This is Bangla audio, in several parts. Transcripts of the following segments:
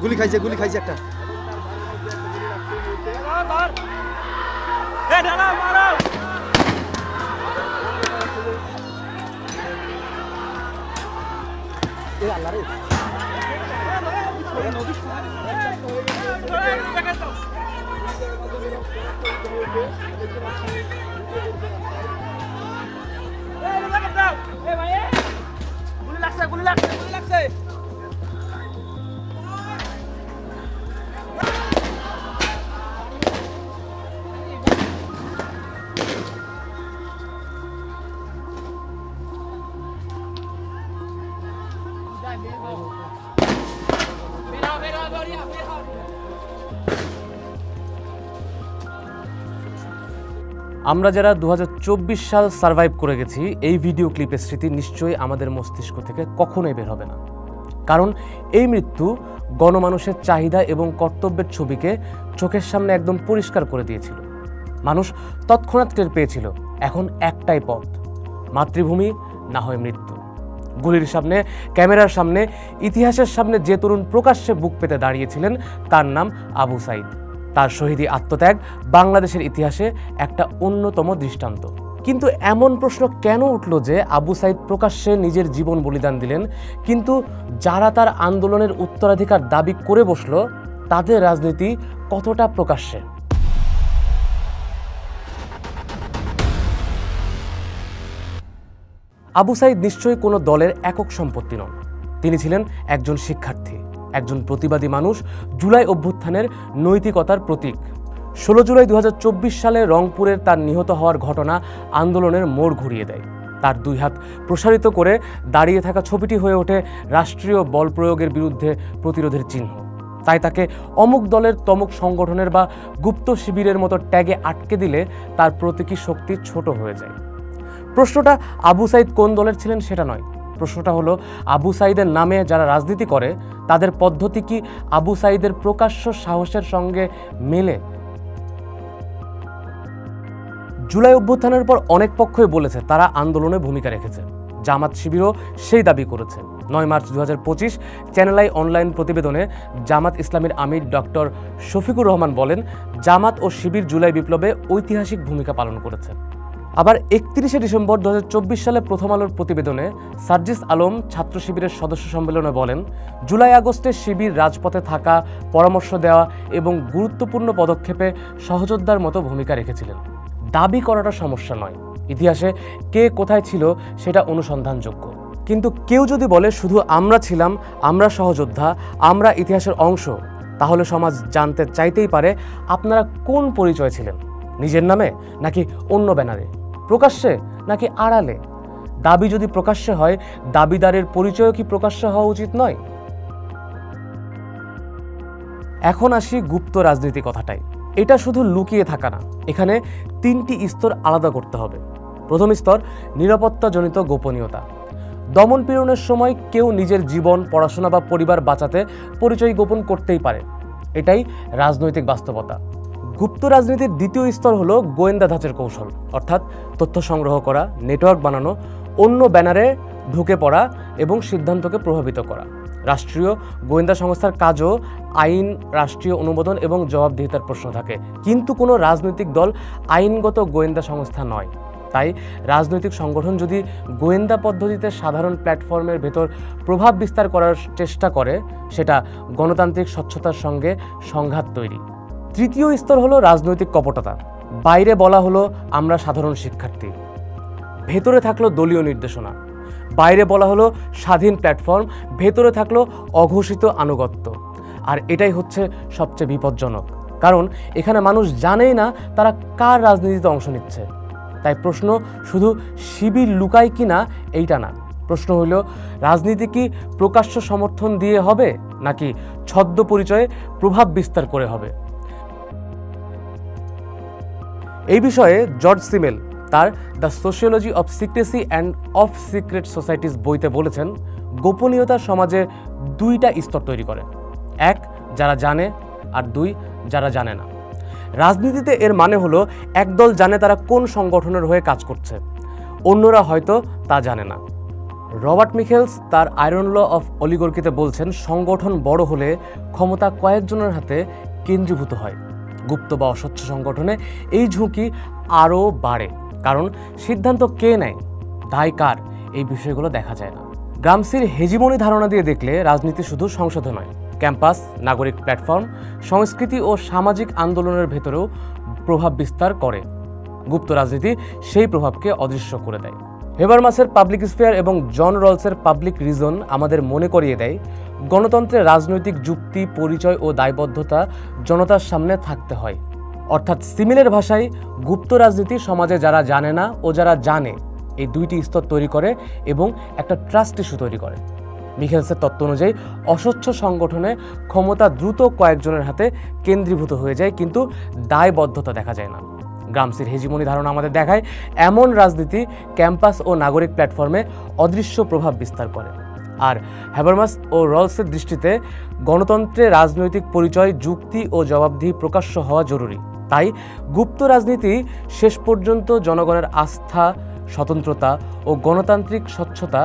গুলি খাইছে একটা। গুলি লাগছে। আমরা যারা 2024 সাল সার্ভাইভ করে গেছি, এই ভিডিও ক্লিপের স্মৃতি নিশ্চয়ই আমাদের মস্তিষ্ক থেকে কখনোই বের হবে না। কারণ এই মৃত্যু গণমানুষের চাহিদা এবং কর্তব্যের ছবিকে চোখের সামনে একদম পরিষ্কার করে দিয়েছিল। মানুষ তৎক্ষণাৎ টের পেয়েছিল এখন একটাই পথ, মাতৃভূমি না হয় মৃত্যু। গুলির সামনে, ক্যামেরার সামনে, ইতিহাসের সামনে যে তরুণ প্রকাশ্যে বুক পেতে দাঁড়িয়েছিলেন তার নাম আবু সাঈদ। তার শহীদি আত্মত্যাগ বাংলাদেশের ইতিহাসে একটা অন্যতম দৃষ্টান্ত। কিন্তু এমন প্রশ্ন কেন উঠল যে আবু সাঈদ প্রকাশ্যে নিজের জীবন বলিদান দিলেন, কিন্তু যারা তার আন্দোলনের উত্তরাধিকার দাবি করে বসল তাদের রাজনীতি কতটা প্রকাশ্যে? আবু সাঈদ নিশ্চয়ই কোনো দলের একক সম্পত্তি নন। তিনি ছিলেন একজন শিক্ষার্থী, একজন প্রতিবাদী মানুষ, জুলাই অভ্যুত্থানের নৈতিকতার প্রতীক। 16 জুলাই 2024 সালে রংপুরের তার নিহত হওয়ার ঘটনা আন্দোলনের মোড় ঘুরিয়ে দেয়। তার দুই হাত প্রসারিত করে দাঁড়িয়ে থাকা ছবিটি হয়ে ওঠে রাষ্ট্রীয় বল প্রয়োগের বিরুদ্ধে প্রতিরোধের চিহ্ন। তাই তাকে অমুক দলের তমুক সংগঠনের বা গুপ্ত শিবিরের মতো ট্যাগে আটকে দিলে তার প্রতীকী শক্তি ছোট হয়ে যায়। প্রশ্নটা আবু সাঈদ কোন দলের ছিলেন সেটা নয়, প্রশ্নটা হলো আবু সাঈদের নামে যারা রাজনীতি করে তাদের পদ্ধতি কি আবু সাঈদের প্রকাশ্য সাহসের সঙ্গে মেলে? জুলাই অভ্যুত্থানের পর অনেক পক্ষই বলেছে তারা আন্দোলনে ভূমিকা রেখেছে। জামাত শিবিরও সেই দাবি করেছে। 9 মার্চ 2025 চ্যানেল আই অনলাইন প্রতিবেদনে জামাত ইসলামীর আমির ডক্টর শফিকুর রহমান বলেন, জামাত ও শিবির জুলাই বিপ্লবে ঐতিহাসিক ভূমিকা পালন করেছে। আবার 31শে ডিসেম্বর 2024 সালে প্রথম আলোর প্রতিবেদনে সার্জিস আলম ছাত্র শিবিরের সদস্য সম্মেলনে বলেন, জুলাই আগস্টে শিবির রাজপথে থাকা, পরামর্শ দেওয়া এবং গুরুত্বপূর্ণ পদক্ষেপে সহযোদ্ধার মতো ভূমিকা রেখেছিলেন। দাবি করাটা সমস্যা নয়, ইতিহাসে কে কোথায় ছিল সেটা অনুসন্ধানযোগ্য। কিন্তু কেউ যদি বলে শুধু আমরা ছিলাম, আমরা সহযোদ্ধা, আমরা ইতিহাসের অংশ, তাহলে সমাজ জানতে চাইতেই পারে আপনারা কোন পরিচয় ছিলেন, নিজের নামে নাকি অন্য ব্যানারে, প্রকাশ্যে নাকি আড়ালে। দাবি যদি প্রকাশ্যে হয়, দাবিদারের পরিচয়ও কি প্রকাশ্যে হওয়া উচিত নয়? এখন আসি গুপ্ত রাজনীতি কথাটাই। এটা শুধু লুকিয়ে থাকা না, এখানে 3টি স্তর আলাদা করতে হবে। প্রথম স্তর নিরাপত্তাজনিত গোপনীয়তা। দমন পীড়নের সময় কেউ নিজের জীবন, পড়াশোনা বা পরিবার বাঁচাতে পরিচয় গোপন করতেই পারে, এটাই রাজনৈতিক বাস্তবতা। গুপ্ত রাজনীতির দ্বিতীয় স্তর হলো গোয়েন্দা ধাঁচের কৌশল, অর্থাৎ তথ্য সংগ্রহ করা, নেটওয়ার্ক বানানো, অন্য ব্যানারে ঢুকে পড়া এবং সিদ্ধান্তকে প্রভাবিত করা। রাষ্ট্রীয় গোয়েন্দা সংস্থার কাজও আইন, রাষ্ট্রীয় অনুমোদন এবং জবাবদিহিতার প্রশ্ন থাকে, কিন্তু কোনো রাজনৈতিক দল আইনগত গোয়েন্দা সংস্থা নয়। তাই রাজনৈতিক সংগঠন যদি গোয়েন্দা পদ্ধতিতে সাধারণ প্ল্যাটফর্মের ভেতর প্রভাব বিস্তার করার চেষ্টা করে, সেটা গণতান্ত্রিক স্বচ্ছতার সঙ্গে সংঘাত তৈরি। তৃতীয় স্তর হলো রাজনৈতিক কপটতা। বাইরে বলা হলো আমরা সাধারণ শিক্ষার্থী, ভেতরে থাকলো দলীয় নির্দেশনা। বাইরে বলা হলো স্বাধীন প্ল্যাটফর্ম, ভেতরে থাকলো অঘোষিত আনুগত্য। আর এটাই হচ্ছে সবচেয়ে বিপজ্জনক, কারণ এখানে মানুষ জানেই না তারা কার রাজনীতিতে অংশ নিচ্ছে। তাই প্রশ্ন শুধু শিবির লুকায় কি না এইটা না, প্রশ্ন হইল রাজনীতি কি প্রকাশ্য সমর্থন দিয়ে হবে নাকি ছদ্ম পরিচয়ে প্রভাব বিস্তার করে হবে? এই বিষয়ে জর্জ সিমেল তার the sociology of secrecy and of secret societies বইতে বলেছেন, গোপনীয়তার সমাজে 2টা স্তর তৈরি করে, 1 যারা জানে আর 2 যারা জানে না। রাজনীতিতে এর মানে হলো একদল জানে তারা কোন সংগঠনের হয়ে কাজ করছে, অন্যরা হয়তো তা জানে না। রবার্ট মিখেলস তার আয়রন ল অফ অলিগার্কিতে বলছেন, সংগঠন বড় হলে ক্ষমতা কয়েকজনের হাতে কেন্দ্রীভূত হয়। গুপ্ত বা অস্বচ্ছ সংগঠনে এই ঝুঁকি আরও বাড়ে, কারণ সিদ্ধান্ত কে নেয়, দায় কার, এই বিষয়গুলো দেখা যায় না। গ্রামসির হেজিমনি ধারণা দিয়ে দেখলে রাজনীতি শুধু সংসদে নয়, ক্যাম্পাস, নাগরিক প্ল্যাটফর্ম, সংস্কৃতি ও সামাজিক আন্দোলনের ভেতরেও প্রভাব বিস্তার করে। গুপ্ত রাজনীতি সেই প্রভাবকে অদৃশ্য করে দেয়। হেবারমাসের পাবলিক স্ফিয়ার এবং জন রলসের পাবলিক রিজন আমাদের মনে করিয়ে দেয়, গণতন্ত্রের রাজনৈতিক যুক্তি, পরিচয় ও দায়বদ্ধতা জনতার সামনে থাকতে হয়। অর্থাৎ সিমিলের ভাষায়, গুপ্ত রাজনীতি সমাজে যারা জানে না ও যারা জানে, এই দুইটি স্তর তৈরি করে এবং একটা ট্রাস্ট ইস্যু তৈরি করে। মিখেলসের তত্ত্ব অনুযায়ী অস্বচ্ছ সংগঠনে ক্ষমতা দ্রুত কয়েকজনের হাতে কেন্দ্রীভূত হয়ে যায়, কিন্তু দায়বদ্ধতা দেখা যায় না। গ্রামসির হেজিমনি ধারণা আমাদের দেখায়, এমন রাজনীতি ক্যাম্পাস ও নাগরিক প্ল্যাটফর্মে অদৃশ্য প্রভাব বিস্তার করে। আর হ্যাবারমাস ও রলসের দৃষ্টিতে গণতন্ত্রে রাজনৈতিক পরিচয়, যুক্তি ও জবাবদিহি প্রকাশ্য হওয়া জরুরি। তাই গুপ্ত রাজনীতি শেষ পর্যন্ত জনগণের আস্থা, স্বতন্ত্রতা ও গণতান্ত্রিক স্বচ্ছতা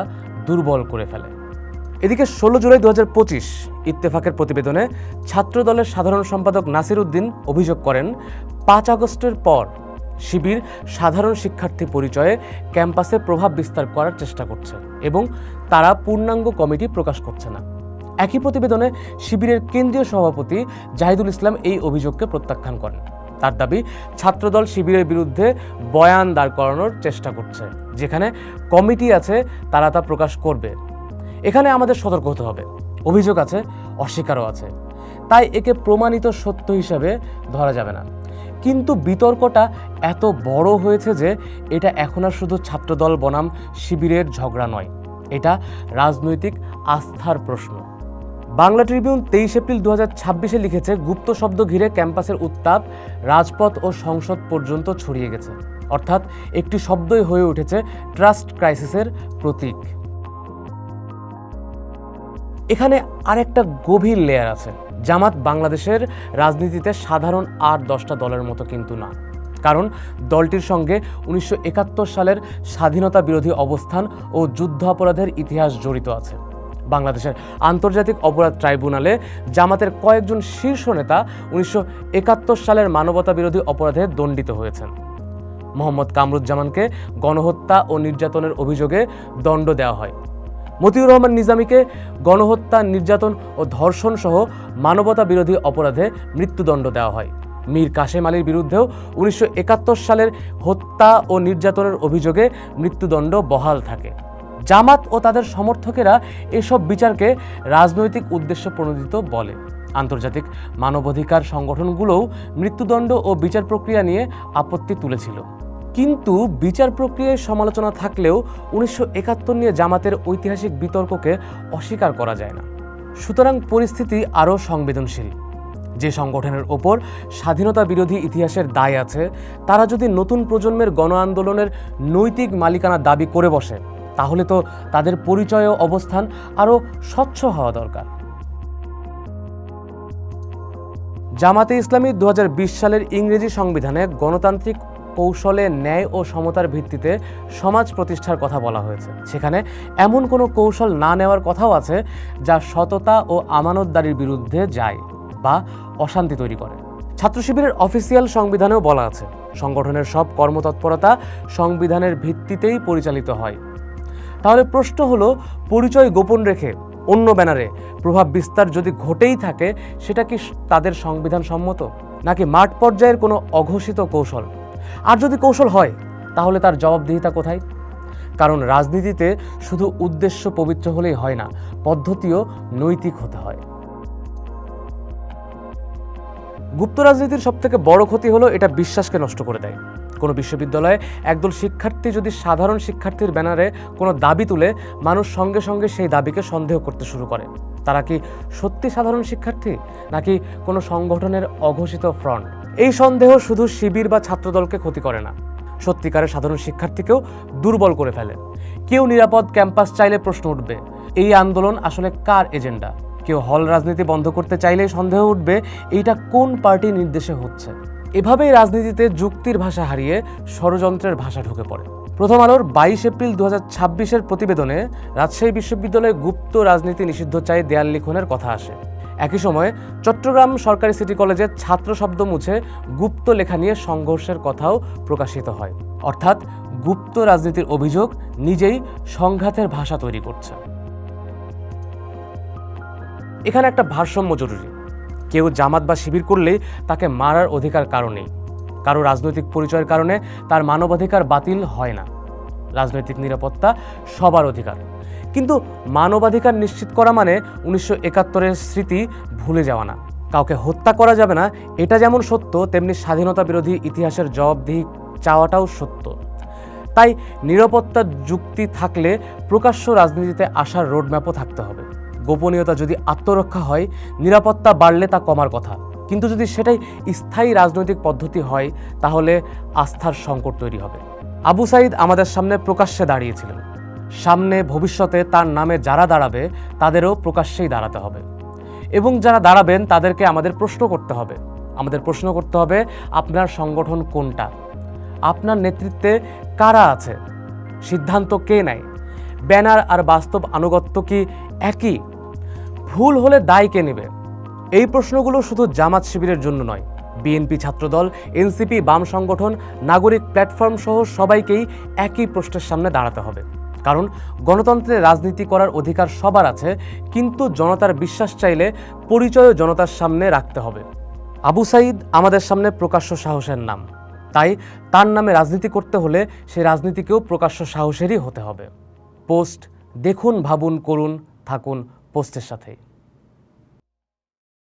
দুর্বল করে ফেলে। এদিকে 16 জুলাই 2025 ইত্তেফাকের প্রতিবেদনে ছাত্রদলের সাধারণ সম্পাদক নাসির উদ্দিন অভিযোগ করেন, 5 আগস্টের পর শিবির সাধারণ শিক্ষার্থী পরিচয়ে ক্যাম্পাসে প্রভাব বিস্তার করার চেষ্টা করছে এবং তারা পূর্ণাঙ্গ কমিটি প্রকাশ করছে না। একই প্রতিবেদনে শিবিরের কেন্দ্রীয় সভাপতি জাহিদুল ইসলাম এই অভিযোগকে প্রত্যাখ্যান করেন। তার দাবি, ছাত্রদল শিবিরের বিরুদ্ধে বয়ান দাঁড় করানোর চেষ্টা করছে, যেখানে কমিটি আছে তারা তা প্রকাশ করবে। এখানে আমাদের সতর্ক হতে হবে। অভিযোগ আছে, অস্বীকারও আছে, তাই একে প্রমাণিত সত্য হিসাবে ধরা যাবে না। কিন্তু বিতর্কটা এত বড় হয়েছে যে এটা এখন আর শুধু ছাত্রদল বনাম শিবিরের ঝগড়া নয়, এটা রাজনৈতিক আস্থার প্রশ্ন। বাংলা ট্রিবিউন 23 এপ্রিল 2026 লিখেছে, গুপ্ত শব্দ ঘিরে ক্যাম্পাসের উত্তাপ রাজপথ ও সংসদ পর্যন্ত ছড়িয়ে গেছে। অর্থাৎ একটি শব্দই হয়ে উঠেছে ট্রাস্ট ক্রাইসিসের প্রতীক। এখানে আরেকটা গভীর লেয়ার আছে। জামাত বাংলাদেশের রাজনীতিতে সাধারণ 8-10টা দলের মতো কিন্তু না, কারণ দলটির সঙ্গে 1971 সালের স্বাধীনতা বিরোধী অবস্থান ও যুদ্ধ অপরাধের ইতিহাস জড়িত আছে। বাংলাদেশের আন্তর্জাতিক অপরাধ ট্রাইব্যুনালে জামাতের কয়েকজন শীর্ষ নেতা 1971 সালের মানবতা বিরোধী অপরাধে দণ্ডিত হয়েছেন। মোহাম্মদ কামরুজ্জামানকে গণহত্যা ও নির্যাতনের অভিযোগে দণ্ড দেওয়া হয়। মতিউর রহমান নিজামীকে গণহত্যা, নির্যাতন ও ধর্ষণ সহ মানবতা বিরোধী অপরাধে মৃত্যুদণ্ড দেওয়া হয়। মীর কাশেম আলীর বিরুদ্ধেও 1971 সালের হত্যা ও নির্যাতনের অভিযোগে মৃত্যুদণ্ড বহাল থাকে। জামাত ও তাদের সমর্থকেরা এসব বিচারকে রাজনৈতিক উদ্দেশ্য প্রণোদিত বলে। আন্তর্জাতিক মানবাধিকার সংগঠনগুলোও মৃত্যুদণ্ড ও বিচার প্রক্রিয়া নিয়ে আপত্তি তুলেছিল। কিন্তু বিচার প্রক্রিয়ায় সমালোচনা থাকলেও 1971 নিয়ে জামাতের ঐতিহাসিক বিতর্ককে অস্বীকার করা যায় না। সুতরাং পরিস্থিতি আরও সংবেদনশীল। যে সংগঠনের ওপর স্বাধীনতা বিরোধী ইতিহাসের দায় আছে, তারা যদি নতুন প্রজন্মের গণ আন্দোলনের নৈতিক মালিকানা দাবি করে বসে, তাহলে তো তাদের পরিচয় ও অবস্থান আরও স্বচ্ছ হওয়া দরকার। জামাতে ইসলামী 2020 সালের ইংরেজি সংবিধানে গণতান্ত্রিক কৌশলে ন্যায় ও সমতার ভিত্তিতে সমাজ প্রতিষ্ঠার কথা বলা হয়েছে। সেখানে এমন কোনো কৌশল না নেওয়ার কথাও আছে যা সততা ও আমানতদারির বিরুদ্ধে যায় বা অশান্তি তৈরি করে। ছাত্র শিবিরের অফিসিয়াল সংবিধানেও বলা আছে, সংগঠনের সব কর্মতৎপরতা সংবিধানের ভিত্তিতেই পরিচালিত হয়। তাহলে প্রশ্ন হলো, পরিচয় গোপন রেখে অন্য ব্যানারে প্রভাব বিস্তার যদি ঘটেই থাকে, সেটা কি তাদের সংবিধান সম্মত, নাকি মাঠ পর্যায়ের কোনো অঘোষিত কৌশল? আর যদি কৌশল হয়, তাহলে তার জবাবদিহিতা কোথায়? কারণ রাজনীতিতে শুধু উদ্দেশ্য পবিত্র হলেই হয় না, পদ্ধতিও নৈতিক হতে হয়। গুপ্ত রাজনীতির সবথেকে বড় ক্ষতি হলো এটা বিশ্বাসকে নষ্ট করে দেয়। কোনো বিশ্ববিদ্যালয়ে একদল শিক্ষার্থী যদি সাধারণ শিক্ষার্থীর ব্যানারে কোনো দাবি তুলে, মানুষ সঙ্গে সঙ্গে সেই দাবিকে সন্দেহ করতে শুরু করে। তারা কি সত্যি সাধারণ শিক্ষার্থী, নাকি কোনো সংগঠনের অঘোষিত ফ্রন্ট? এই সন্দেহ শুধু শিবির বা ছাত্রদলকে ক্ষতি করে না, সত্যিকারের সাধারণ শিক্ষার্থীকেও দুর্বল করে ফেলে। কেউ নিরাপদ ক্যাম্পাস চাইলে প্রশ্ন উঠবে, এই আন্দোলন আসলে কার এজেন্ডা? কেউ হল রাজনীতি বন্ধ করতে চাইলেই সন্দেহ উঠবে, এইটা কোন পার্টির নির্দেশে হচ্ছে? এভাবেই রাজনীতিতে যুক্তির ভাষা হারিয়ে ষড়যন্ত্রের ভাষা ঢুকে পড়ে। প্রথম আলোর 22 এপ্রিল 2026-এর প্রতিবেদনে রাজশাহী বিশ্ববিদ্যালয়ে গুপ্ত রাজনীতি নিষিদ্ধ চাই দেয়াল লিখনের কথা আসে। একই সময়ে চট্টগ্রাম সরকারি সিটি কলেজের ছাত্র শব্দ মুছে গুপ্ত লেখা নিয়ে সংঘর্ষের কথাও প্রকাশিত হয়। অর্থাৎ গুপ্ত রাজনীতির অভিযোগ নিজেই সংঘাতের ভাষা তৈরি করছে। এখানে একটা ভারসাম্য জরুরি। কেউ জামাত বা শিবির করলেই তাকে মারার অধিকার কারো নেই। কারো রাজনৈতিক পরিচয়ের কারণে তার মানবাধিকার বাতিল হয় না। রাজনৈতিক নিরাপত্তা সবার অধিকার, কিন্তু মানবাধিকার নিশ্চিত করা মানে 1971-এর স্মৃতি ভুলে যাওয়া না। কাউকে হত্যা করা যাবে না, এটা যেমন সত্য, তেমনি স্বাধীনতা বিরোধী ইতিহাসের জবাবদিহি চাওয়াটাও সত্য। তাই নিরাপত্তা যুক্তি থাকলে প্রকাশ্য রাজনীতিতে আসার রোডম্যাপও থাকতে হবে। গোপনীয়তা যদি আত্মরক্ষা হয়, নিরাপত্তা বাড়লে তা কমার কথা। কিন্তু যদি সেটাই স্থায়ী রাজনৈতিক পদ্ধতি হয়, তাহলে আস্থার সংকট তৈরি হবে। আবু সাঈদ আমাদের সামনে প্রকাশ্যে দাঁড়িয়েছিলেন। সামনে ভবিষ্যতে তার নামে যারা দাঁড়াবে তাদেরও প্রকাশ্যেই দাঁড়াতে হবে, এবং যারা দাঁড়াবেন তাদেরকে আমাদের প্রশ্ন করতে হবে। আমাদের প্রশ্ন করতে হবে, আপনার সংগঠন কোনটা? আপনার নেতৃত্বে কারা আছে? সিদ্ধান্ত কে নেয়? ব্যানার আর বাস্তব আনুগত্য কি একই? ভুল হলে দায় কে নেবে? এই প্রশ্নগুলো শুধু জামাত শিবিরের জন্য নয়, বিএনপি, ছাত্রদল, এনসিপি, বাম সংগঠন, নাগরিক প্ল্যাটফর্ম সহ সবাইকেই একই প্রশ্নের সামনে দাঁড়াতে হবে। কারণ গণতন্ত্রে রাজনীতি করার অধিকার সবার আছে, কিন্তু জনতার বিশ্বাস চাইলে পরিচয়ও জনতার সামনে রাখতে হবে। আবু সাঈদ আমাদের সামনে প্রকাশ্য সাহসের নাম, তাই তার নামে রাজনীতি করতে হলে সেই রাজনীতিকেও প্রকাশ্য সাহসেরই হতে হবে। পোস্ট দেখুন, ভাবুন, করুন, থাকুন পোস্টের সাথেই।